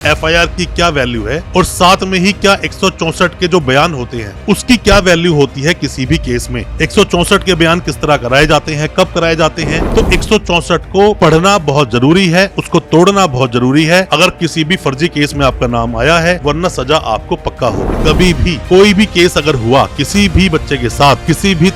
FIR की क्या value है और साथ में ही क्या 164 के जो बयान होते हैं उसकी क्या वैल्यू होती है किसी भी केस में। 164 के बयान किस तरह कराए जाते हैं, कब कराए जाते हैं। तो 164 को पढ़ना बहुत जरूरी है, उसको तोड़ना बहुत जरूरी है अगर किसी भी फर्जी केस में आपका नाम आया है, वरना सजा आपको पक्का होगी। कभी भी कोई भी केस अगर हुआ किसी भी बच्चे के साथ, किसी भी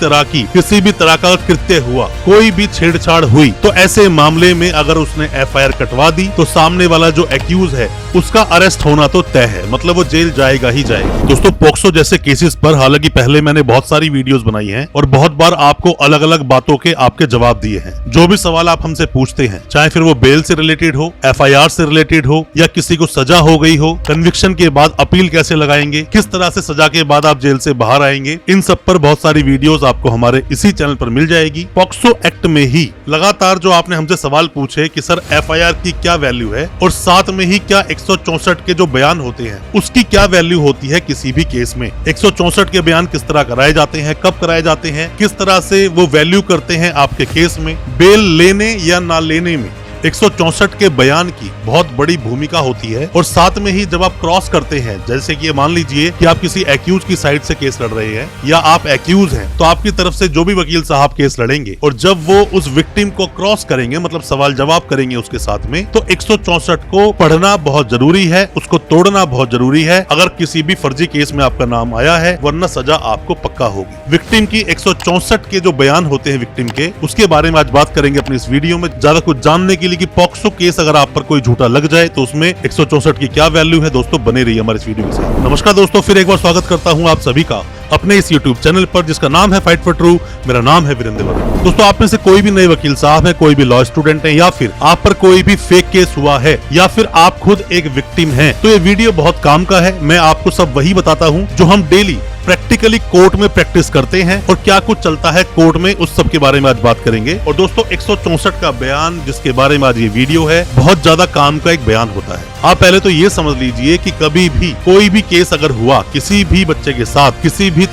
तरह का कृत्य हुआ, कोई भी छेड़छाड़ हुई, तो ऐसे मामले में अगर उसने एफआईआर कटवा दी तो सामने वाला जो एक्यूज है उसका अरेस्ट होना तो तय है, मतलब वो जेल जाएगा ही जाएगा। दोस्तों, पोक्सो जैसे केसेस पर हालांकि पहले मैंने बहुत सारी वीडियोस बनाई हैं और बहुत बार आपको अलग अलग बातों के आपके जवाब दिए हैं। जो भी सवाल आप हमसे पूछते हैं, चाहे फिर वो बेल से रिलेटेड हो, एफआईआर से रिलेटेड हो, या किसी को सजा हो गई हो, कन्विक्शन के बाद अपील कैसे लगाएंगे, किस तरह से सजा के बाद आप जेल से बाहर आएंगे, इन सब पर बहुत सारी वीडियोस आपको हमारे इसी चैनल पर मिल जाएगी। पोक्सो एक्ट में ही लगातार जो आपने हमसे सवाल पूछे कि सर एफआईआर की क्या वैल्यू है और साथ में ही क्या 164 के जो बयान होते हैं उसकी क्या वैल्यू होती है किसी भी केस में। 164 के बयान किस तरह कराए जाते हैं, कब कराए जाते हैं, किस तरह से वो वैल्यू करते हैं आपके केस में, बेल लेने या ना लेने में 164 के बयान की बहुत बड़ी भूमिका होती है। और साथ में ही जब आप क्रॉस करते हैं, जैसे कि मान लीजिए कि आप किसी एक्यूज की साइड से केस लड़ रहे हैं या आप एक्यूज हैं, तो आपकी तरफ से जो भी वकील साहब केस लड़ेंगे और जब वो उस विक्टिम को क्रॉस करेंगे, मतलब सवाल जवाब करेंगे उसके साथ में, तो 164 को पढ़ना बहुत जरूरी है, उसको तोड़ना बहुत जरूरी है अगर किसी भी फर्जी केस में आपका नाम आया है, वरना सजा आपको पक्का होगी। विक्टिम की 164 के जो बयान होते हैं विक्टिम के, उसके बारे में आज बात करेंगे अपनी इस वीडियो में। ज्यादा कुछ जानने के लिए कि पॉक्सो केस अगर आप पर कोई झूठा लग जाए तो उसमें 164 की क्या वैल्यू है, दोस्तों बने रहिए हमारे इस वीडियो के साथ। नमस्कार दोस्तों, फिर एक बार स्वागत करता हूं आप सभी का अपने इस YouTube चैनल पर जिसका नाम है फाइट फॉर ट्रू। मेरा नाम है वीरेंद्र वर्मा। दोस्तों, आप में से कोई भी नए वकील साहब है, कोई भी लॉ स्टूडेंट है, या फिर आप पर कोई भी फेक केस हुआ है, या फिर आप खुद एक विक्टिम हैं, तो ये वीडियो बहुत काम का है। मैं आपको सब वही बताता हूँ जो हम डेली प्रैक्टिकली कोर्ट में प्रैक्टिस करते हैं और क्या कुछ चलता है कोर्ट में, उस सब के बारे में आज बात करेंगे। और दोस्तों, 164 का बयान जिसके बारे में आज ये वीडियो है, बहुत ज्यादा काम का एक बयान होता है। आप पहले तो ये समझ लीजिए कि कभी भी कोई भी केस अगर हुआ किसी भी बच्चे के साथ, किसी भी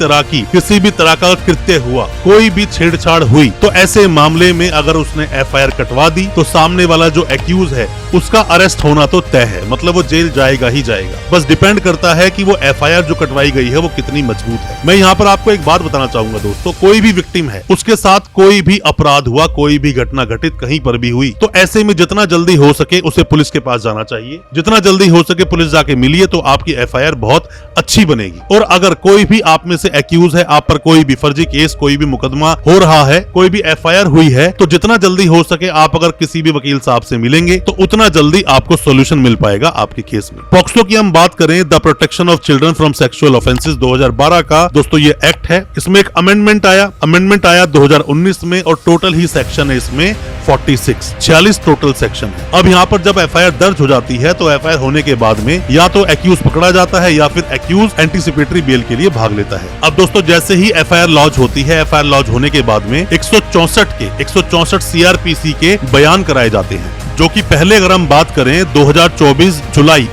तरह का कृत्य हुआ, कोई भी छेड़छाड़ हुई, तो ऐसे मामले में अगर उसने एफआईआर कटवा दी तो सामने वाला जो एक्यूज है उसका अरेस्ट होना तो तय है, मतलब वो जेल जाएगा ही जाएगा। बस डिपेंड करता है कि वो एफआईआर जो कटवाई गई है वो कितनी मजबूत है। मैं यहाँ पर आपको एक बात बताना चाहूंगा दोस्तों, कोई भी विक्टिम है, उसके साथ कोई भी अपराध हुआ, कोई भी घटना घटित कहीं पर भी हुई, तो ऐसे में जितना जल्दी हो सके उसे पुलिस के पास जाना चाहिए। जितना जल्दी हो सके पुलिस जाके मिलिए तो आपकी एफआईआर बहुत अच्छी बनेगी। और अगर कोई भी आप में से एक्यूज है, आप पर कोई भी फर्जी केस, कोई भी मुकदमा हो रहा है, कोई भी एफआईआर हुई है, तो जितना जल्दी हो सके आप अगर किसी भी वकील साहब से मिलेंगे तो उतना जल्दी आपको सोल्यूशन मिल पाएगा आपके केस में। पॉक्सो की हम बात करें, the protection of children from sexual offences 2012 का दोस्तों ये एक्ट है। इसमें एक अमेंडमेंट आया 2019 में और टोटल ही सेक्शन है इसमें 46 टोटल सेक्शन है। अब यहाँ पर जब एफआईआर दर्ज हो जाती है तो एफआईआर होने के बाद में या तो एक्यूज पकड़ा जाता है या फिर एक्यूज एंटीसिपेटरी बेल के लिए भाग लेता है। अब दोस्तों, जैसे ही एफआईआर लॉन्च होती है, एफआईआर लॉन्च होने के बाद में 164 सीआरपीसी के बयान कराए जाते हैं, जो कि पहले अगर हम बात करें 2024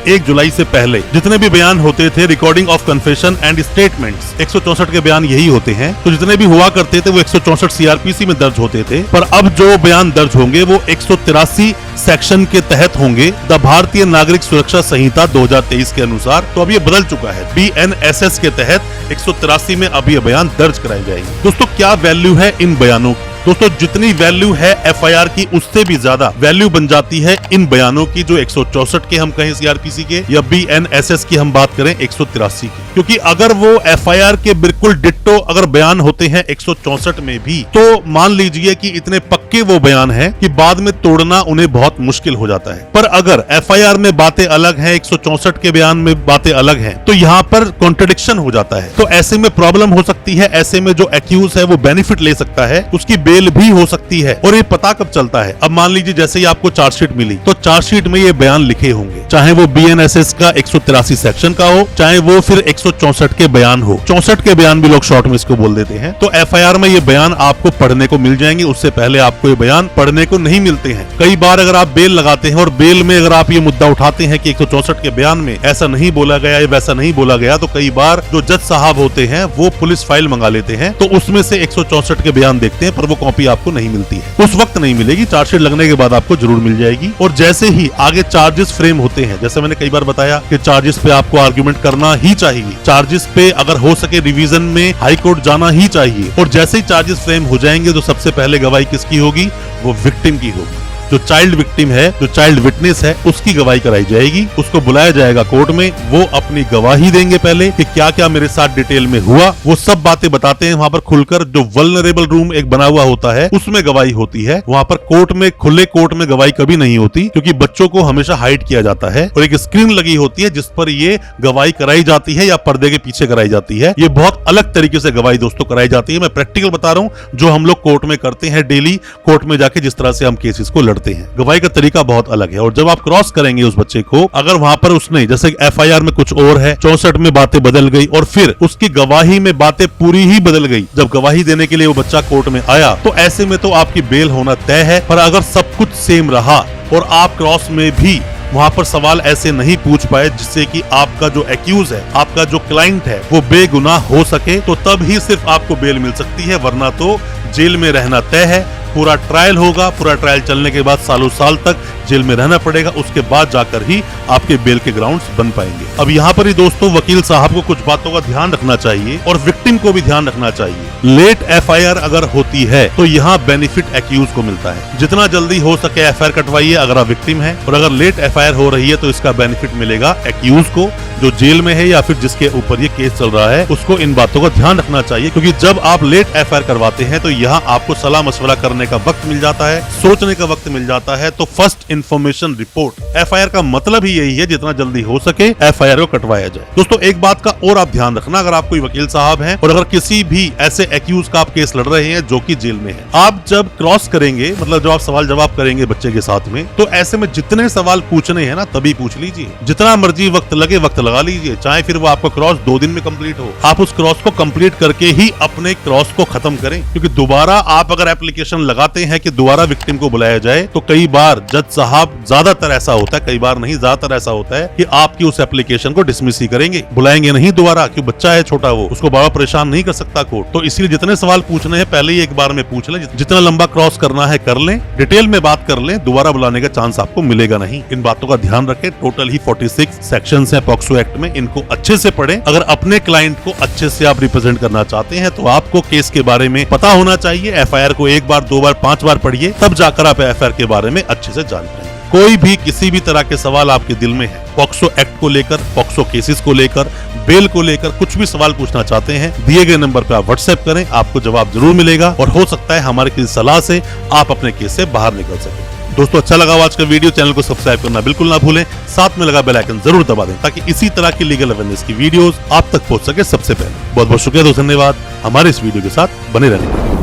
1 जुलाई से पहले जितने भी बयान होते थे, recording of confession and statements, 164 के बयान यही होते हैं। तो जितने भी हुआ करते थे वो 164 सीआरपीसी में दर्ज होते थे, पर अब जो बयान दर्ज होंगे वो 183 सेक्शन के तहत होंगे, द भारतीय नागरिक सुरक्षा संहिता 2023 के अनुसार। तो अब ये बदल चुका है, BNSS के तहत 183 में अब ये बयान दर्ज कराए जाएंगे। दोस्तों, क्या वैल्यू है इन बयानों की? दोस्तों, जितनी वैल्यू है एफआईआर की उससे भी ज्यादा वैल्यू बन जाती है इन बयानों की, जो 164 के हम कहें सीआरपीसी के, या BNSS की हम बात करें 183 की। क्योंकि अगर वो एफआईआर के बिल्कुल डिट्टो अगर बयान होते हैं 164 में भी, तो मान लीजिए कि इतने पक्के वो बयान हैं कि बाद में तोड़ना उन्हें बहुत मुश्किल हो जाता है। पर अगर एफआईआर में बातें अलग हैं, 164 के बयान में बातें अलग हैं, तो यहाँ पर कॉन्ट्रडिक्शन हो जाता है। तो ऐसे में प्रॉब्लम हो सकती है, ऐसे में जो एक्यूज है वो बेनिफिट ले सकता है, उसकी बेल भी हो सकती है। और ये पता कब चलता है? अब मान लीजिए जैसे ही आपको चार्जशीट मिली तो चार्जशीट में ये बयान लिखे होंगे, चाहे वो BNSS का 183 सेक्शन का हो, चाहे वो फिर 164 के बयान हो। 64 के बयान भी लोग शॉर्ट में इसको बोल देते हैं। तो एफआईआर में ये बयान आपको पढ़ने को मिल जाएंगे, उससे पहले आपको ये बयान पढ़ने को नहीं मिलते हैं। कई बार अगर आप बेल लगाते हैं और बेल में अगर आप ये मुद्दा उठाते हैं कि 164 के बयान में ऐसा नहीं बोला गया या वैसा नहीं बोला गया, तो कई बार जो जज साहब होते हैं वो पुलिस फाइल मंगा लेते हैं, तो उसमें से 164 के बयान देखते हैं, पर वो कॉपी आपको नहीं मिलती है। उस वक्त नहीं मिलेगी, चार्जशीट लगने के बाद आपको जरूर मिल जाएगी। और जैसे ही आगे चार्जेस फ्रेम होते हैं, जैसे मैंने कई बार बताया कि चार्जेस पे आपको आर्ग्यूमेंट करना ही चाहिए, चार्जेस पे अगर हो सके रिवीजन में हाई कोर्ट जाना ही चाहिए। और जैसे ही चार्जेस फ्रेम हो जाएंगे तो सबसे पहले गवाही किसकी होगी? वो विक्टिम की होगी। जो चाइल्ड विक्टिम है, जो चाइल्ड विटनेस है, उसकी गवाही कराई जाएगी। उसको बुलाया जाएगा कोर्ट में, वो अपनी गवाही देंगे पहले कि क्या क्या मेरे साथ डिटेल में हुआ। वो सब बातें बताते हैं वहां पर खुलकर। जो वल्नरेबल रूम एक बना हुआ होता है उसमें गवाही होती है। वहां पर कोर्ट में, खुले कोर्ट में गवाही कभी नहीं होती, क्योंकि बच्चों को हमेशा हाइड किया जाता है और एक स्क्रीन लगी होती है जिस पर ये गवाही कराई जाती है या पर्दे के पीछे कराई जाती है। ये बहुत अलग तरीके से गवाही दोस्तों कराई जाती है। मैं प्रैक्टिकल बता रहा हूं जो हम लोग कोर्ट में करते हैं डेली, कोर्ट में जाके जिस तरह से हम केसेस को लड़ते हैं। गवाही का तरीका बहुत अलग है। और जब आप क्रॉस करेंगे उस बच्चे को, अगर वहां पर उसने, जैसे एफआईआर में कुछ और है, 64 में बातें बदल गई और फिर उसकी गवाही में बातें पूरी ही बदल गई, जब गवाही देने के लिए वो बच्चा कोर्ट में आया, तो ऐसे में तो आपकी बेल होना तय है। पर अगर सब कुछ सेम रहा और आप क्रॉस में भी वहां पर सवाल ऐसे नहीं पूछ पाए जिससे कि आपका जो एक्यूज है, आपका जो क्लाइंट है, वो बेगुनाह हो सके, तो तब ही सिर्फ आपको बेल मिल सकती है, वरना तो जेल में रहना तय है। पूरा ट्रायल होगा, पूरा ट्रायल चलने के बाद सालों साल तक जेल में रहना पड़ेगा, उसके बाद जाकर ही आपके बेल के ग्राउंड्स बन पाएंगे। अब यहाँ पर ही दोस्तों वकील साहब को कुछ बातों का ध्यान रखना चाहिए और विक्टिम को भी ध्यान रखना चाहिए। लेट एफआईआर अगर होती है तो यहाँ बेनिफिट एक्यूज को मिलता है। जितना जल्दी हो सके एफआईआर कटवाइए अगर आप विक्टिम है, और अगर लेट एफआईआर हो रही है तो इसका बेनिफिट मिलेगा एक्यूज को, जो जेल में है या फिर जिसके ऊपर ये केस चल रहा है। उसको इन बातों का ध्यान रखना चाहिए, क्योंकि जब आप लेट एफआईआर करवाते हैं तो यहाँ आपको सलाह मशवरा करने का वक्त मिल जाता है, सोचने का वक्त मिल जाता है। तो फर्स्ट इंफॉर्मेशन रिपोर्ट, एफआईआर का मतलब ही यही है, जितना जल्दी हो सके एफआईआर को कटवाया जाए। दोस्तों एक बात का और आप ध्यान रखना, अगर आप कोई वकील साहब हैं और अगर किसी भी ऐसे एक्यूज का आप केस लड़ रहे हैं जो कि जेल में है, आप जब क्रॉस करेंगे, मतलब जब आप सवाल जवाब करेंगे बच्चे के साथ में, तो ऐसे में जितने सवाल पूछने हैं ना तभी पूछ लीजिए, जितना मर्जी वक्त लगे वक्त लगा लीजिए, चाहे फिर वो आपका क्रॉस 2 दिन में कंप्लीट हो। आप उस क्रॉस को कंप्लीट करके ही अपने क्रॉस को खत्म करें, क्योंकि दोबारा आप अगर एप्लीकेशन लगाते हैं कि दोबारा विक्टिम को बुलाया जाए, तो कई बार जज साहब, ज्यादातर ऐसा होता है, कई बार नहीं ज्यादातर ऐसा होता है कि आपकी उस एप्लीकेशन को डिसमिस ही करेंगे, बुलाएंगे नहीं दोबारा, क्योंकि बच्चा है छोटा, वो उसको बाबा परेशान नहीं कर सकता कोर्ट। तो इसलिए जितने सवाल पूछने हैं पहले ही एक बार में पूछ लें, जितना लंबा क्रॉस करना है कर लें, डिटेल में बात कर लें, दोबारा बुलाने का चांस आपको मिलेगा नहीं। इन बातों का ध्यान रखें। टोटल ही 46 सेक्शंस हैं पॉक्सो एक्ट में, इनको अच्छे से पढ़ें। अगर अपने क्लाइंट को अच्छे से आप रिप्रेजेंट करना चाहते हैं तो आपको केस के बारे में पता होना चाहिए। एफआईआर को 1 बार 2 बार 5 बार पढ़िए, तब जाकर आप एफआईआर के बारे में अच्छे से जान पाएंगे। कोई भी किसी भी तरह के सवाल आपके दिल में है, पॉक्सो एक्ट को लेकर, पॉक्सो केसेस को लेकर, बेल को लेकर, कुछ भी सवाल पूछना चाहते हैं, दिए गए नंबर पर आप व्हाट्सएप करें, आपको जवाब जरूर मिलेगा और हो सकता है हमारे किसी सलाह से आप अपने केस से बाहर निकल सके। दोस्तों अच्छा लगा आज का वीडियो, चैनल को सब्सक्राइब करना बिल्कुल ना भूलें, साथ में लगा बेल आइकन जरूर दबा दें ताकि इसी तरह की लीगल अवेयरनेस की वीडियोस आप तक पहुंच सके सबसे पहले। बहुत बहुत शुक्रिया दोस्तों, धन्यवाद हमारे इस वीडियो के साथ बने रहने के लिए।